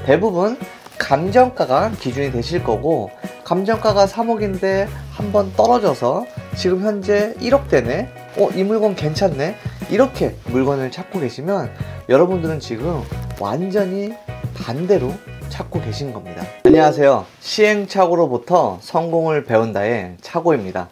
대부분 감정가가 기준이 되실 거고, 감정가가 3억인데 한번 떨어져서 지금 현재 1억대네? 이 물건 괜찮네? 이렇게 물건을 찾고 계시면 여러분들은 지금 완전히 반대로 찾고 계신 겁니다. 안녕하세요. 시행착오로부터 성공을 배운다의 착오입니다.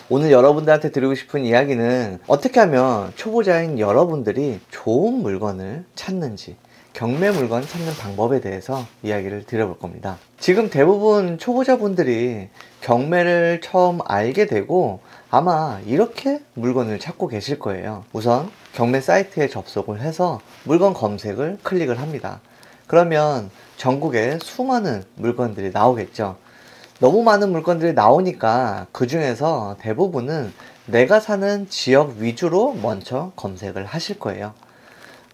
오늘 여러분들한테 드리고 싶은 이야기는 어떻게 하면 초보자인 여러분들이 좋은 물건을 찾는지, 경매 물건 찾는 방법에 대해서 이야기를 드려볼 겁니다. 지금 대부분 초보자분들이 경매를 처음 알게 되고 아마 이렇게 물건을 찾고 계실 거예요. 우선 경매 사이트에 접속을 해서 물건 검색을 클릭을 합니다. 그러면 전국에 수많은 물건들이 나오겠죠. 너무 많은 물건들이 나오니까 그 중에서 대부분은 내가 사는 지역 위주로 먼저 검색을 하실 거예요.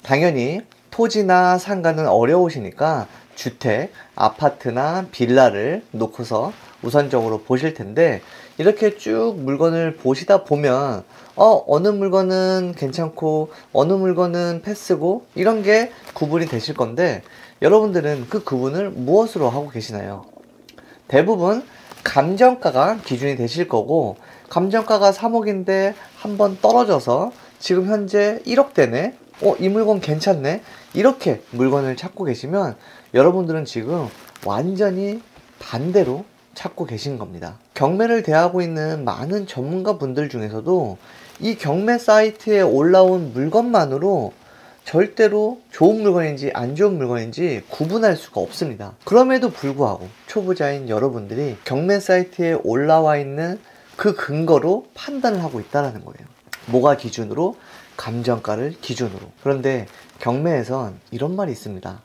당연히 토지나 상가는 어려우시니까 주택, 아파트나 빌라를 놓고서 우선적으로 보실 텐데, 이렇게 쭉 물건을 보시다 보면 어느 물건은 괜찮고 어느 물건은 패스고 이런 게 구분이 되실 건데, 여러분들은 그 구분을 무엇으로 하고 계시나요? 대부분 감정가가 기준이 되실 거고, 감정가가 3억인데 한번 떨어져서 지금 현재 1억대네? 이 물건 괜찮네? 이렇게 물건을 찾고 계시면 여러분들은 지금 완전히 반대로 찾고 계신 겁니다. 경매를 대하고 있는 많은 전문가 분들 중에서도 이 경매 사이트에 올라온 물건만으로 절대로 좋은 물건인지 안 좋은 물건인지 구분할 수가 없습니다. 그럼에도 불구하고 초보자인 여러분들이 경매 사이트에 올라와 있는 그 근거로 판단을 하고 있다는 거예요. 뭐가 기준으로? 감정가를 기준으로. 그런데 경매에선 이런 말이 있습니다.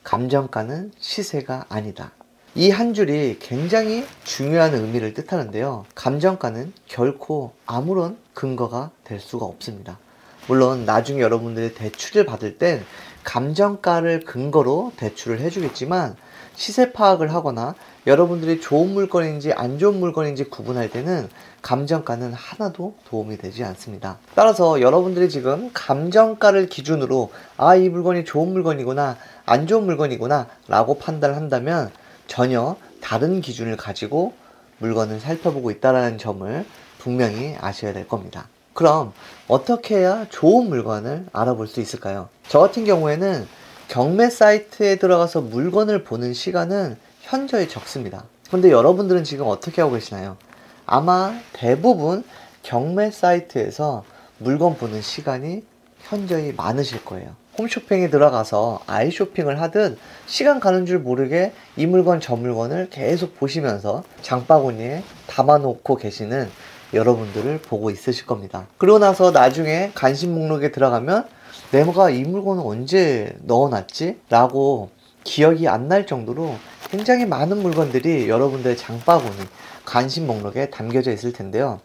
감정가는 시세가 아니다. 이 한 줄이 굉장히 중요한 의미를 뜻하는데요. 감정가는 결코 아무런 근거가 될 수가 없습니다. 물론 나중에 여러분들이 대출을 받을 땐 감정가를 근거로 대출을 해주겠지만, 시세 파악을 하거나 여러분들이 좋은 물건인지 안 좋은 물건인지 구분할 때는 감정가는 하나도 도움이 되지 않습니다. 따라서 여러분들이 지금 감정가를 기준으로 이 물건이 좋은 물건이구나, 안 좋은 물건이구나 라고 판단을 한다면 전혀 다른 기준을 가지고 물건을 살펴보고 있다는 점을 분명히 아셔야 될 겁니다. 그럼 어떻게 해야 좋은 물건을 알아볼 수 있을까요? 저 같은 경우에는 경매 사이트에 들어가서 물건을 보는 시간은 현저히 적습니다. 근데 여러분들은 지금 어떻게 하고 계시나요? 아마 대부분 경매 사이트에서 물건 보는 시간이 현저히 많으실 거예요. 홈쇼핑에 들어가서 아이쇼핑을 하듯 시간 가는 줄 모르게 이 물건 저 물건을 계속 보시면서 장바구니에 담아놓고 계시는 여러분들을 보고 있으실 겁니다. 그러고 나서 나중에 관심 목록에 들어가면 내가 이 물건을 언제 넣어놨지? 라고 기억이 안 날 정도로 굉장히 많은 물건들이 여러분들의 장바구니, 관심 목록에 담겨져 있을 텐데요.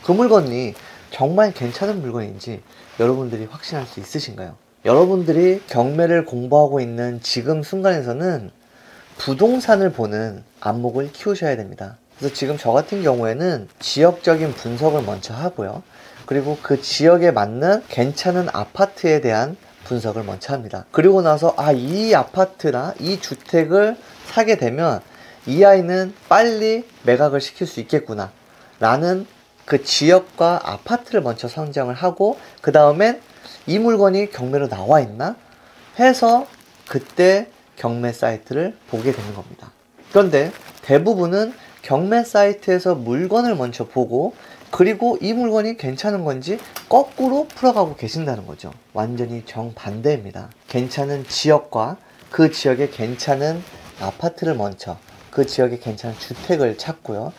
그 물건이 정말 괜찮은 물건인지 여러분들이 확신할 수 있으신가요? 여러분들이 경매를 공부하고 있는 지금 순간에서는 부동산을 보는 안목을 키우셔야 됩니다. 그래서 지금 저 같은 경우에는 지역적인 분석을 먼저 하고요. 그리고 그 지역에 맞는 괜찮은 아파트에 대한 분석을 먼저 합니다. 그리고 나서 이 아파트나 이 주택을 사게 되면 이 아이는 빨리 매각을 시킬 수 있겠구나 라는 그 지역과 아파트를 먼저 선정을 하고, 그 다음엔 이 물건이 경매로 나와 있나 해서 그때 경매 사이트를 보게 되는 겁니다. 그런데 대부분은 경매 사이트에서 물건을 먼저 보고, 그리고 이 물건이 괜찮은 건지 거꾸로 풀어가고 계신다는 거죠. 완전히 정반대입니다. 괜찮은 지역과 그 지역에 괜찮은 아파트를 먼저, 그 지역에 괜찮은 주택을 찾고요.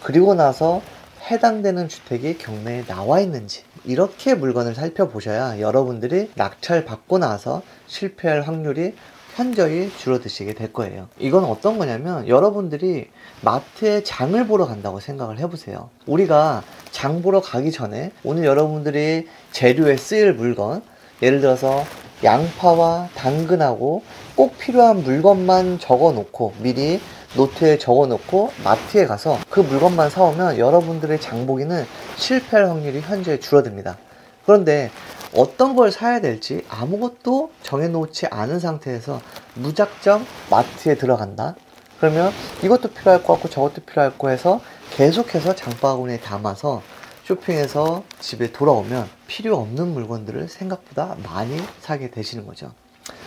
그리고 나서 해당되는 주택이 경매에 나와 있는지, 이렇게 물건을 살펴보셔야 여러분들이 낙찰 받고 나서 실패할 확률이 현저히 줄어드시게 될 거예요. 이건 어떤 거냐면, 여러분들이 마트에 장을 보러 간다고 생각을 해보세요. 우리가 장 보러 가기 전에 오늘 여러분들이 재료에 쓰일 물건, 예를 들어서 양파와 당근하고 꼭 필요한 물건만 적어 놓고 미리 노트에 적어 놓고 마트에 가서 그 물건만 사오면 여러분들의 장보기는 실패할 확률이 현저히 줄어듭니다. 그런데 어떤 걸 사야 될지 아무것도 정해놓지 않은 상태에서 무작정 마트에 들어간다. 그러면 이것도 필요할 것 같고 저것도 필요할 거 해서 계속해서 장바구니에 담아서 쇼핑해서 집에 돌아오면 필요 없는 물건들을 생각보다 많이 사게 되시는 거죠.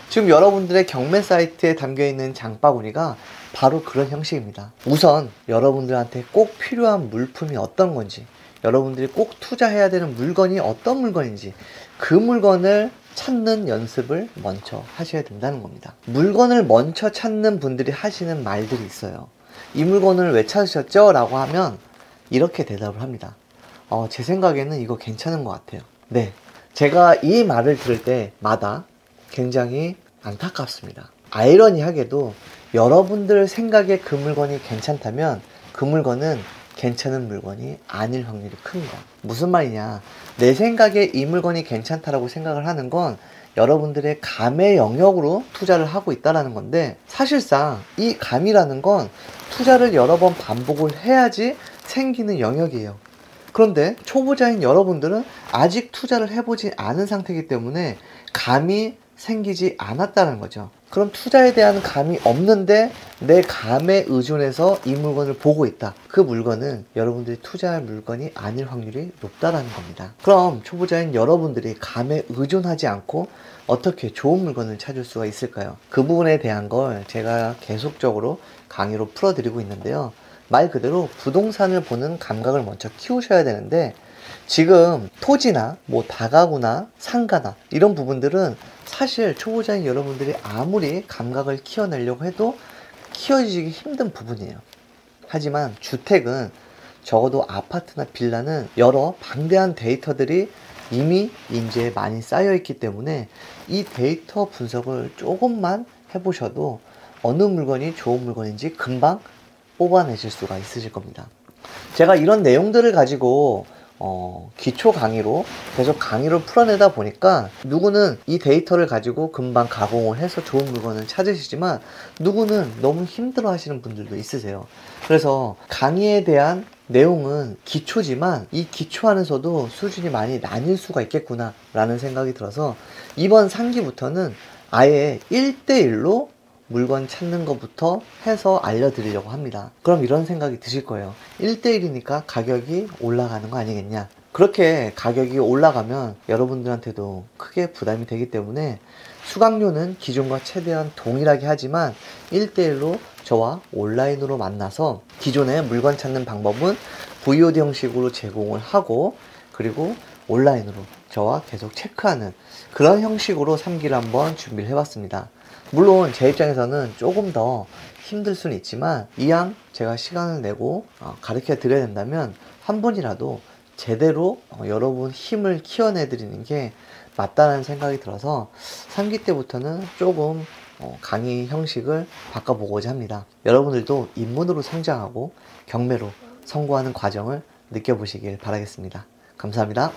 지금 여러분들의 경매 사이트에 담겨있는 장바구니가 바로 그런 형식입니다. 우선 여러분들한테 꼭 필요한 물품이 어떤 건지, 여러분들이 꼭 투자해야 되는 물건이 어떤 물건인지 그 물건을 찾는 연습을 먼저 하셔야 된다는 겁니다. 물건을 먼저 찾는 분들이 하시는 말들이 있어요. 이 물건을 왜 찾으셨죠? 라고 하면 이렇게 대답을 합니다. 제 생각에는 이거 괜찮은 것 같아요. 네, 제가 이 말을 들을 때마다 굉장히 안타깝습니다. 아이러니하게도 여러분들 생각에 그 물건이 괜찮다면 그 물건은 괜찮은 물건이 아닐 확률이 큽니다. 무슨 말이냐, 내 생각에 이 물건이 괜찮다라고 생각을 하는 건 여러분들의 감의 영역으로 투자를 하고 있다는 건데, 사실상 이 감이라는 건 투자를 여러 번 반복을 해야지 생기는 영역이에요. 그런데 초보자인 여러분들은 아직 투자를 해보지 않은 상태이기 때문에 감이 생기지 않았다는 거죠. 그럼 투자에 대한 감이 없는데 내 감에 의존해서 이 물건을 보고 있다. 그 물건은 여러분들이 투자할 물건이 아닐 확률이 높다라는 겁니다. 그럼 초보자인 여러분들이 감에 의존하지 않고 어떻게 좋은 물건을 찾을 수가 있을까요? 그 부분에 대한 걸 제가 계속적으로 강의로 풀어드리고 있는데요. 말 그대로 부동산을 보는 감각을 먼저 키우셔야 되는데, 지금 토지나 뭐 다가구나 상가나 이런 부분들은 사실 초보자인 여러분들이 아무리 감각을 키워내려고 해도 키워지기 힘든 부분이에요. 하지만 주택은, 적어도 아파트나 빌라는 여러 방대한 데이터들이 이미 인지에 많이 쌓여 있기 때문에 이 데이터 분석을 조금만 해보셔도 어느 물건이 좋은 물건인지 금방 뽑아내실 수가 있으실 겁니다. 제가 이런 내용들을 가지고 기초 강의로 계속 강의를 풀어내다 보니까 누구는 이 데이터를 가지고 금방 가공을 해서 좋은 물건을 찾으시지만 누구는 너무 힘들어 하시는 분들도 있으세요. 그래서 강의에 대한 내용은 기초지만 이 기초 안에서도 수준이 많이 나뉠 수가 있겠구나 라는 생각이 들어서 이번 상기부터는 아예 1대1로 물건 찾는 것부터 해서 알려드리려고 합니다. 그럼 이런 생각이 드실 거예요. 1대1이니까 가격이 올라가는 거 아니겠냐. 그렇게 가격이 올라가면 여러분들한테도 크게 부담이 되기 때문에 수강료는 기존과 최대한 동일하게 하지만 1대1로 저와 온라인으로 만나서 기존의 물건 찾는 방법은 VOD 형식으로 제공을 하고, 그리고 온라인으로 저와 계속 체크하는 그런 형식으로 3기를 한번 준비를 해봤습니다. 물론 제 입장에서는 조금 더 힘들 수는 있지만 이왕 제가 시간을 내고 가르쳐 드려야 된다면 한 분이라도 제대로 여러분 힘을 키워내 드리는 게 맞다는 생각이 들어서 3기 때부터는 조금 강의 형식을 바꿔보고자 합니다. 여러분들도 입문으로 성장하고 경매로 성공하는 과정을 느껴보시길 바라겠습니다. 감사합니다.